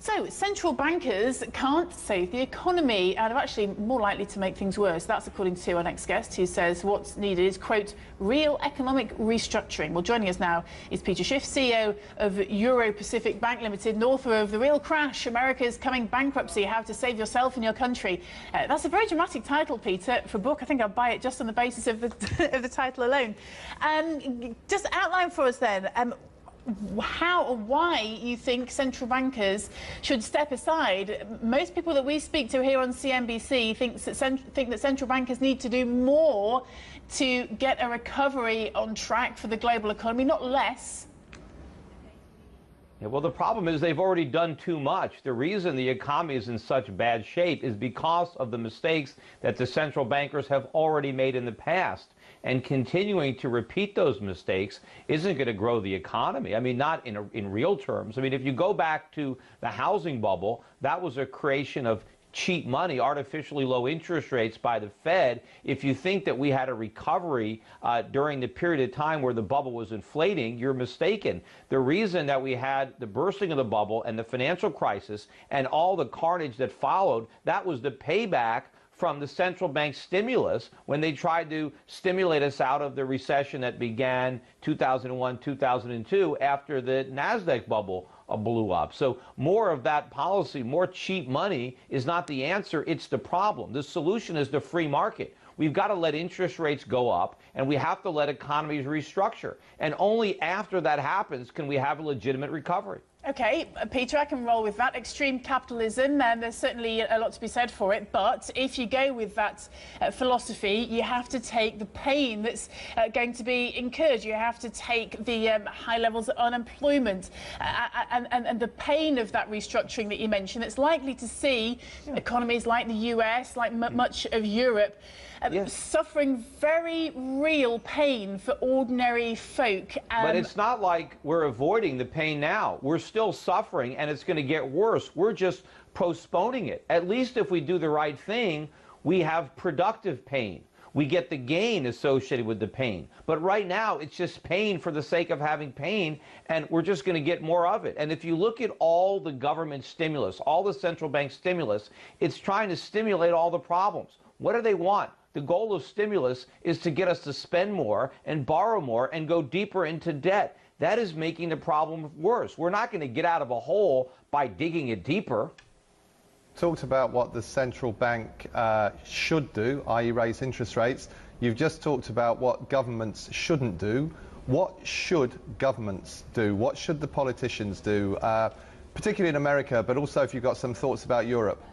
So, central bankers can't save the economy and are actually more likely to make things worse. That's according to our next guest, who says what's needed is, quote, real economic restructuring. Well, joining us now is Peter Schiff, CEO of Euro-Pacific Bank Limited, author of The Real Crash, America's Coming Bankruptcy, How to Save Yourself and Your Country. That's a very dramatic title, Peter, for a book. I think I'll buy it just on the basis of the title alone. Just outline for us then, how or why you think central bankers should step aside. Most people that we speak to here on CNBC think that central bankers need to do more to get a recovery on track for the global economy, not less. Yeah, well, the problem is they've already done too much. The reason the economy is in such bad shape is because of the mistakes that the central bankers have already made in the past. And continuing to repeat those mistakes isn't going to grow the economy. I mean, not in real terms. I mean, if you go back to the housing bubble, that was a creation of cheap money, artificially low interest rates by the Fed. If you think that we had a recovery during the period of time where the bubble was inflating, you're mistaken. The reason that we had the bursting of the bubble and the financial crisis and all the carnage that followed, that was the payback from the central bank stimulus when they tried to stimulate us out of the recession that began 2001, 2002 after the NASDAQ bubble blew up. So more of that policy, more cheap money is not the answer, it's the problem. The solution is the free market. We've got to let interest rates go up, and we have to let economies restructure. And only after that happens can we have a legitimate recovery. OK, Peter, I can roll with that. Extreme capitalism, and there's certainly a lot to be said for it. But if you go with that philosophy, you have to take the pain that's going to be incurred. You have to take the high levels of unemployment and the pain of that restructuring that you mentioned. It's likely to see economies like the US, like much of Europe, suffering very real pain for ordinary folk. But it's not like we're avoiding the pain now. We're still suffering, and it's going to get worse. We're just postponing it. At least if we do the right thing, we have productive pain. We get the gain associated with the pain. But right now, it's just pain for the sake of having pain, and we're just going to get more of it. And if you look at all the government stimulus, all the central bank stimulus, it's trying to stimulate all the problems. What do they want? The goal of stimulus is to get us to spend more and borrow more and go deeper into debt. That is making the problem worse. We're not going to get out of a hole by digging it deeper. Talked about what the central bank should do, i.e. raise interest rates. You've just talked about what governments shouldn't do. What should governments do? What should the politicians do, particularly in America, but also if you've got some thoughts about Europe?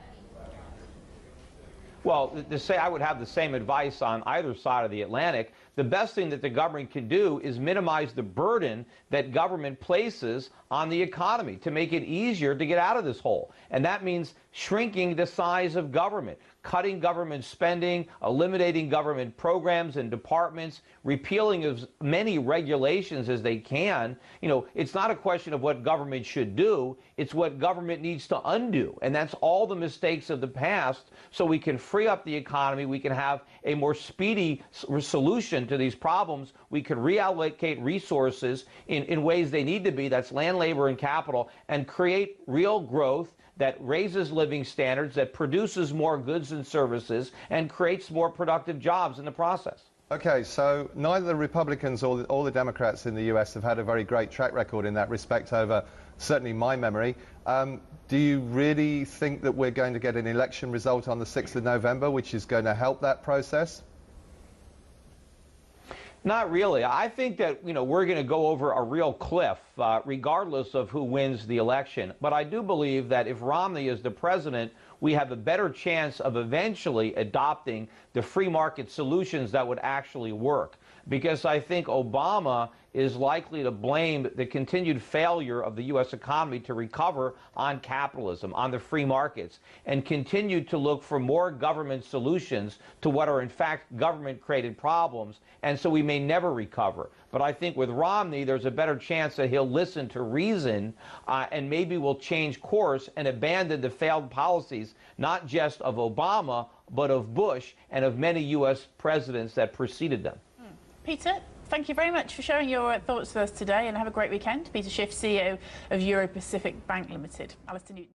Well, to say I would have the same advice on either side of the Atlantic. The best thing that the government can do is minimize the burden that government places on the economy to make it easier to get out of this hole. And that means shrinking the size of government, cutting government spending, eliminating government programs and departments, repealing as many regulations as they can. You know, it's not a question of what government should do, it's what government needs to undo. And that's all the mistakes of the past, so we can free up the economy, we can have a more speedy solution to these problems, we can reallocate resources in ways they need to be, that's land, labor, and capital, and create real growth that raises living standards, that produces more goods and services, and creates more productive jobs in the process. Okay, so neither the Republicans or the Democrats in the US have had a very great track record in that respect over, certainly my memory. Do you really think that we're going to get an election result on the 6th of November, which is going to help that process? Not really. I think that, we're going to go over a real cliff, regardless of who wins the election. But I do believe that if Romney is the president, we have a better chance of eventually adopting the free market solutions that would actually work. Because I think Obama is likely to blame the continued failure of the U.S. economy to recover on capitalism, on the free markets, and continue to look for more government solutions to what are in fact government-created problems, and so we may never recover. But I think with Romney, there's a better chance that he'll listen to reason and maybe will change course and abandon the failed policies, not just of Obama, but of Bush and of many U.S. presidents that preceded them. Peter, thank you very much for sharing your thoughts with us today, and have a great weekend. Peter Schiff, CEO of Euro-Pacific Bank Limited. Alistair Newton.